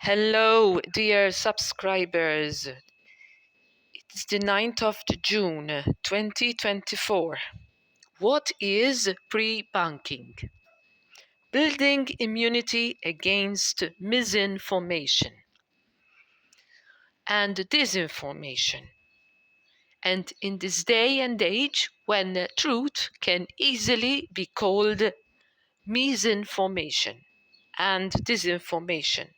Hello, dear subscribers. It's the 9th of June 2024. What is pre-bunking? Building immunity against misinformation and disinformation. And in this day and age when truth can easily be called misinformation and disinformation.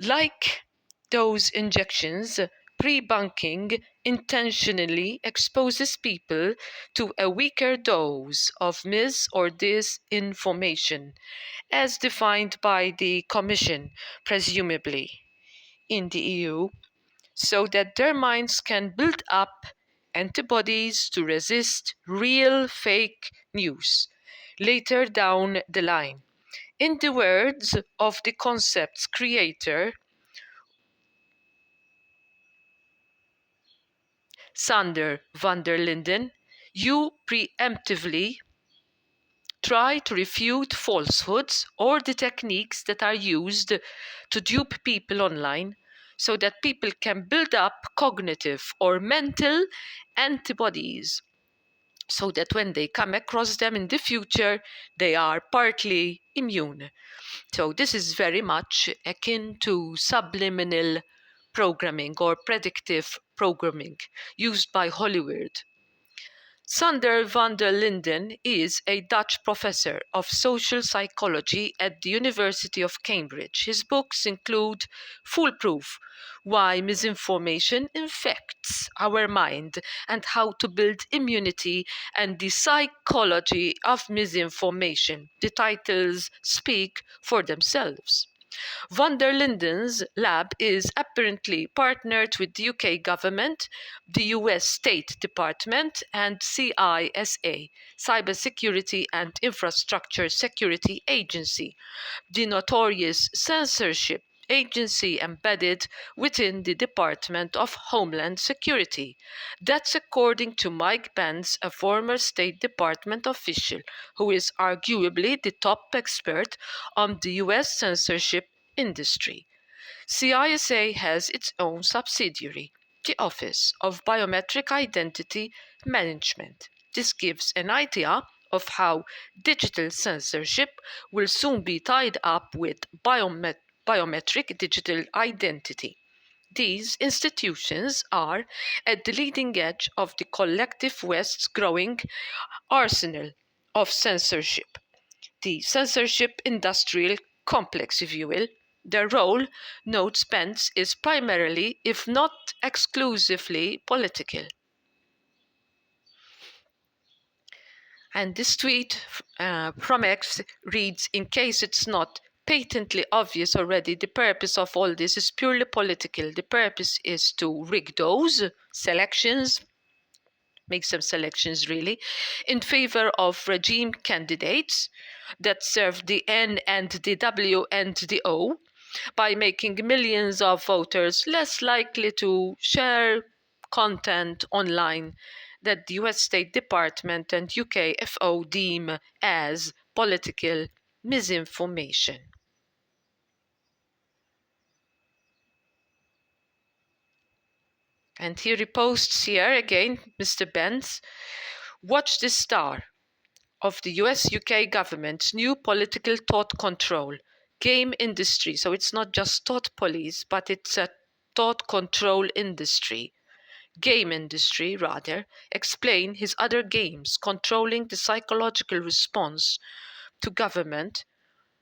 Like those injections, pre-bunking intentionally exposes people to a weaker dose of mis or disinformation, as defined by the Commission, presumably, in the EU, so that their minds can build up antibodies to resist real fake news later down the line. In the words of the concept's creator, Sander van der Linden, you preemptively try to refute falsehoods or the techniques that are used to dupe people online so that people can build up cognitive or mental antibodies so that when they come across them in the future, they are partly immune. So this is very much akin to subliminal programming or predictive programming used by Hollywood. Sander van der Linden is a Dutch professor of social psychology at the University of Cambridge. His books include Foolproof: Why Misinformation Infects Our Mind and How to Build Immunity, and The Psychology of Misinformation. The titles speak for themselves. Van der Linden's lab is apparently partnered with the UK government, the US State Department, and CISA, Cybersecurity and Infrastructure Security Agency, the notorious censorship agency embedded within the Department of Homeland Security. That's according to Mike Pence, a former State Department official who is arguably the top expert on the US censorship industry. CISA has its own subsidiary, the Office of Biometric Identity Management. This gives an idea of how digital censorship will soon be tied up with biometric digital identity. These institutions are at the leading edge of the collective West's growing arsenal of censorship, the censorship industrial complex, if you will. Their role, notes Pence, is primarily, if not exclusively, political. And this tweet from X reads, in case it's not patently obvious already, the purpose of all this is purely political. The purpose is to rig those selections, make some selections really, in favor of regime candidates that serve the N and the W and the O, by making millions of voters less likely to share content online that the US State Department and UK FO deem as political misinformation. And he reposts here again, Mr. Benz, watch this star of the US-UK government's new political thought control game industry. So it's not just thought police, but it's a thought control industry. Game industry, rather, explain his other games controlling the psychological response to government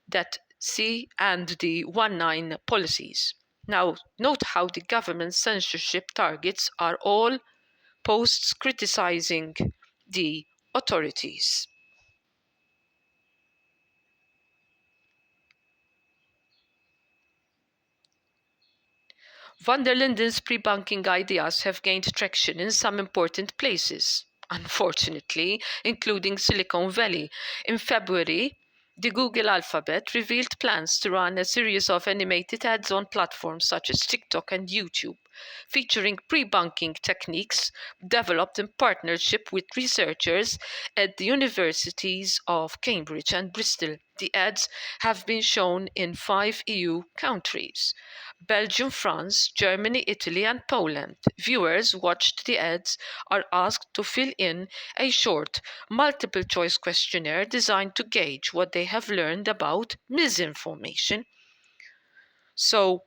that C and the 19 policies. Now, note how the government censorship targets are all posts criticizing the authorities. Van der Linden's pre-bunking ideas have gained traction in some important places, unfortunately, including Silicon Valley. In February, the Google Alphabet revealed plans to run a series of animated ads on platforms such as TikTok and YouTube. featuring pre-bunking techniques developed in partnership with researchers at the universities of Cambridge and Bristol. The ads have been shown in 5 EU countries: Belgium, France, Germany, Italy, and Poland. Viewers watched the ads are asked to fill in a short, multiple choice questionnaire designed to gauge what they have learned about misinformation. So,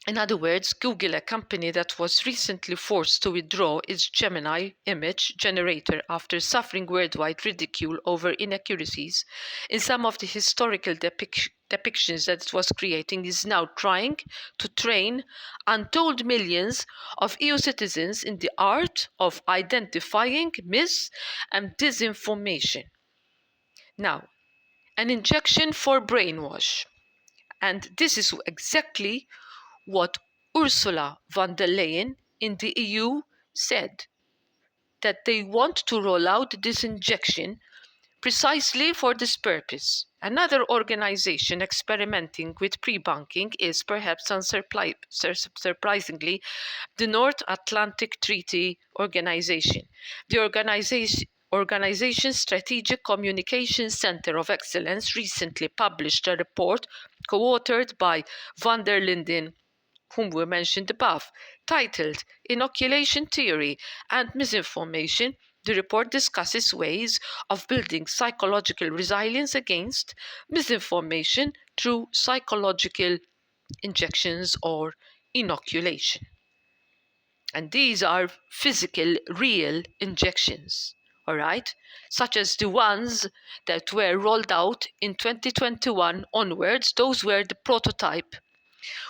in other words, Google, a company that was recently forced to withdraw its Gemini image generator after suffering worldwide ridicule over inaccuracies in some of the historical depictions that it was creating, is now trying to train untold millions of EU citizens in the art of identifying mis and disinformation. Now, an injection for brainwash. And this is exactly what Ursula von der Leyen in the EU said, that they want to roll out this injection precisely for this purpose. Another organization experimenting with pre-bunking is, perhaps unsurprisingly, the North Atlantic Treaty Organization. The organization's Strategic Communications Center of Excellence recently published a report co-authored by von der Linden, whom we mentioned above, titled Inoculation Theory and Misinformation. The report discusses ways of building psychological resilience against misinformation through psychological injections or inoculation. And these are physical, real injections, all right? Such as the ones that were rolled out in 2021 onwards. Those were the prototype,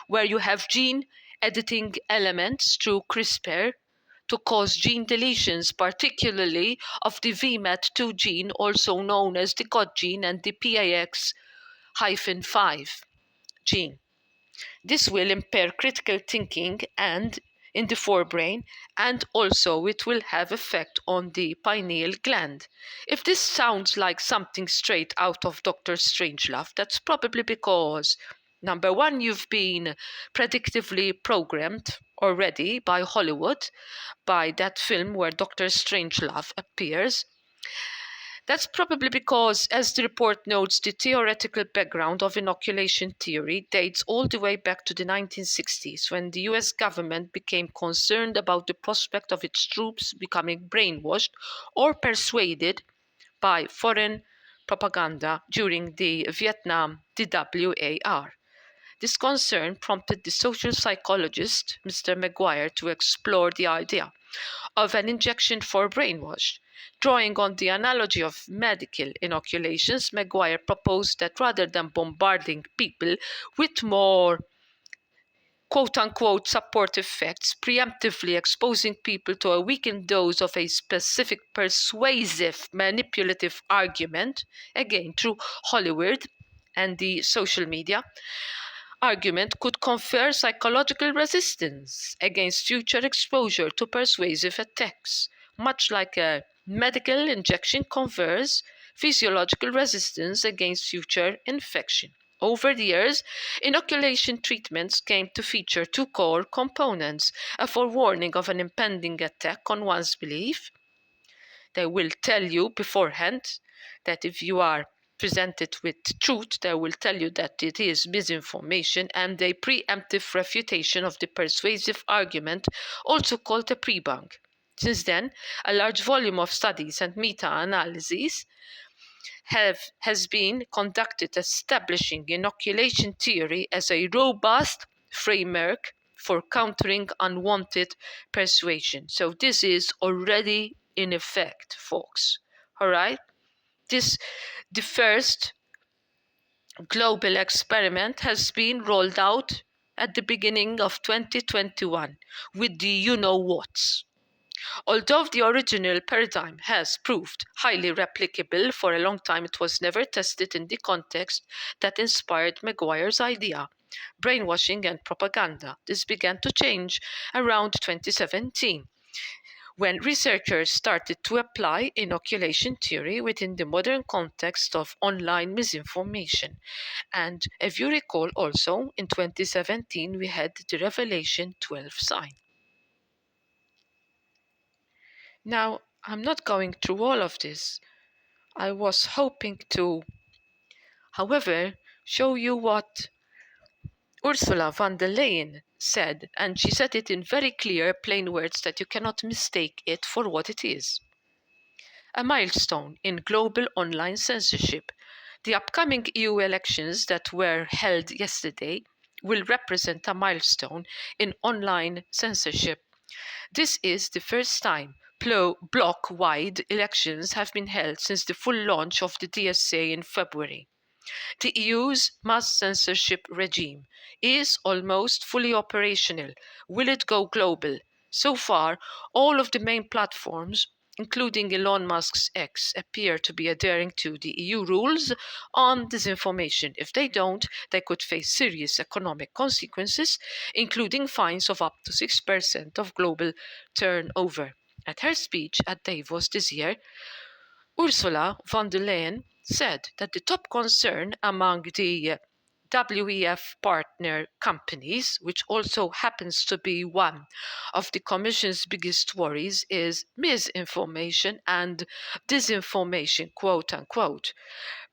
where you have gene editing elements through CRISPR to cause gene deletions, particularly of the VMAT2 gene, also known as the God gene, and the PIX-5 gene. This will impair critical thinking and in the forebrain, and also it will have effect on the pineal gland. If this sounds like something straight out of Dr. Strangelove, that's probably because, number one, you've been predictively programmed already by Hollywood, by that film where Dr. Strangelove appears. That's probably because, as the report notes, the theoretical background of inoculation theory dates all the way back to the 1960s, when the US government became concerned about the prospect of its troops becoming brainwashed or persuaded by foreign propaganda during the Vietnam DWAR. This concern prompted the social psychologist Mr. Maguire to explore the idea of an injection for brainwash. Drawing on the analogy of medical inoculations, Maguire proposed that rather than bombarding people with more quote-unquote supportive facts, preemptively exposing people to a weakened dose of a specific persuasive manipulative argument, again through Hollywood and the social media, argument could confer psychological resistance against future exposure to persuasive attacks, much like a medical injection confers physiological resistance against future infection. Over the years, inoculation treatments came to feature two core components: a forewarning of an impending attack on one's belief. They will tell you beforehand that if you are presented with truth, they will tell you that it is misinformation, and a preemptive refutation of the persuasive argument, also called a pre-bunk. Since then, a large volume of studies and meta-analyses has been conducted establishing inoculation theory as a robust framework for countering unwanted persuasion. So this is already in effect, folks. All right? The first global experiment has been rolled out at the beginning of 2021 with the you-know-whats. Although the original paradigm has proved highly replicable, for a long time it was never tested in the context that inspired Maguire's idea: brainwashing and propaganda. This began to change around 2017, when researchers started to apply inoculation theory within the modern context of online misinformation. And if you recall, also in 2017, we had the Revelation 12 sign. Now, I'm not going through all of this. I was hoping to, however, show you what Ursula von der Leyen said, and she said it in very clear, plain words that you cannot mistake it for what it is. A milestone in global online censorship. The upcoming EU elections that were held yesterday will represent a milestone in online censorship. This is the first time bloc-wide elections have been held since the full launch of the DSA in February. The EU's mass censorship regime is almost fully operational. Will it go global? So far, all of the main platforms, including Elon Musk's X, appear to be adhering to the EU rules on disinformation. If they don't, they could face serious economic consequences, including fines of up to 6% of global turnover. At her speech at Davos this year, Ursula von der Leyen said that the top concern among the WEF partner companies, which also happens to be one of the Commission's biggest worries, is misinformation and disinformation, quote unquote.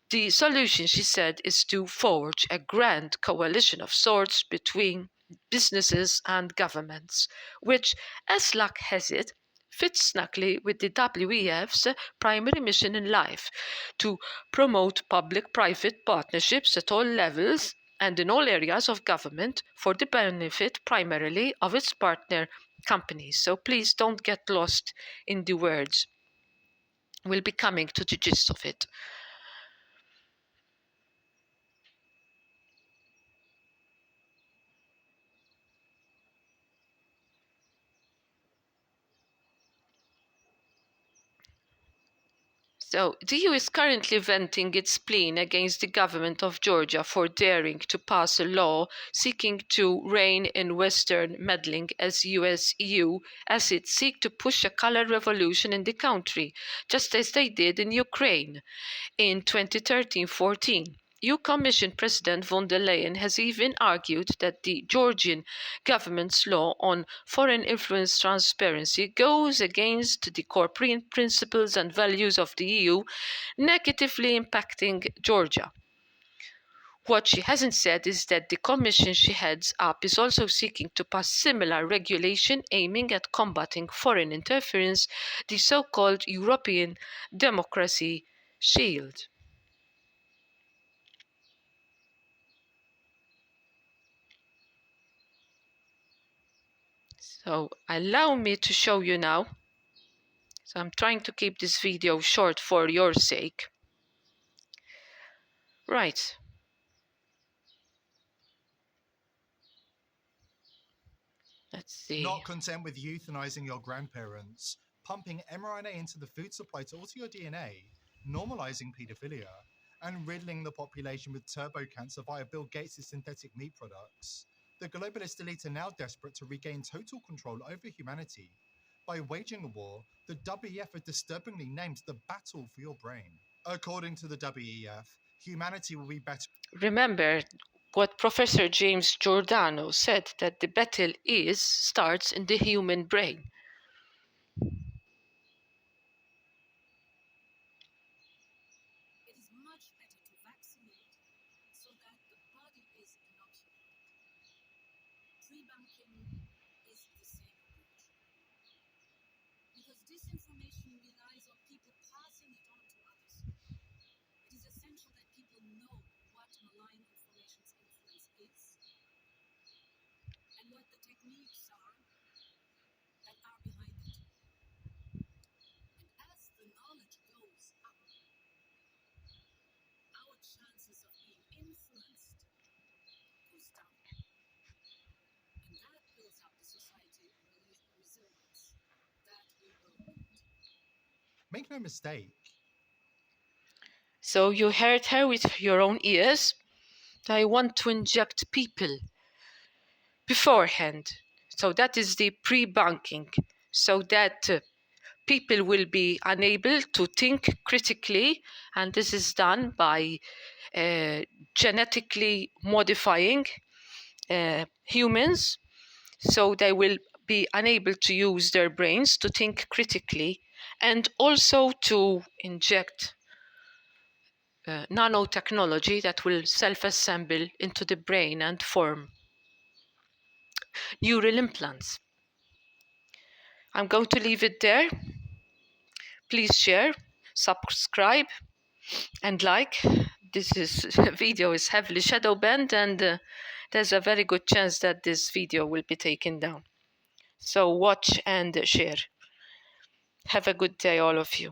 The solution, she said, is to forge a grand coalition of sorts between businesses and governments, which, as luck has it, fits snugly with the WEF's primary mission in life to promote public private partnerships at all levels and in all areas of government for the benefit primarily of its partner companies. So please don't get lost in the words. We'll be coming to the gist of it. So, the EU is currently venting its spleen against the government of Georgia for daring to pass a law seeking to rein in Western meddling as US-EU as it seeks to push a color revolution in the country, just as they did in Ukraine in 2013-14. EU Commission President von der Leyen has even argued that the Georgian government's law on foreign influence transparency goes against the core principles and values of the EU, negatively impacting Georgia. What she hasn't said is that the commission she heads up is also seeking to pass similar regulation aiming at combating foreign interference, the so-called European Democracy Shield. So allow me to show you now. So I'm trying to keep this video short for your sake. Right. Let's see. Not content with euthanizing your grandparents, pumping mRNA into the food supply to alter your DNA, normalizing paedophilia, and riddling the population with turbo cancer via Bill Gates' synthetic meat products. The globalist elite are now desperate to regain total control over humanity. By waging a war, the WEF have disturbingly named the battle for your brain. According to the WEF, humanity will be better. Remember what Professor James Giordano said, that the battle starts in the human brain. It is much better to vaccinate so that the body is inoculated. Pre-Bunking is the same approach. Because disinformation relies on people passing it on to others. It is essential that people know what malign information's influence is and what the techniques are that are behind it. And as the knowledge goes up, our chances of being influenced goes down. And that builds up the society of resilience that we will need. Make no mistake. So you heard her with your own ears. I want to inject people beforehand. So that is the pre-bunking. So that people will be unable to think critically, and this is done by genetically modifying humans, so they will be unable to use their brains to think critically, and also to inject nanotechnology that will self-assemble into the brain and form neural implants. I'm going to leave it there. Please share, subscribe, and like. This video is heavily shadow banned, and there's a very good chance that this video will be taken down. So watch and share. Have a good day, all of you.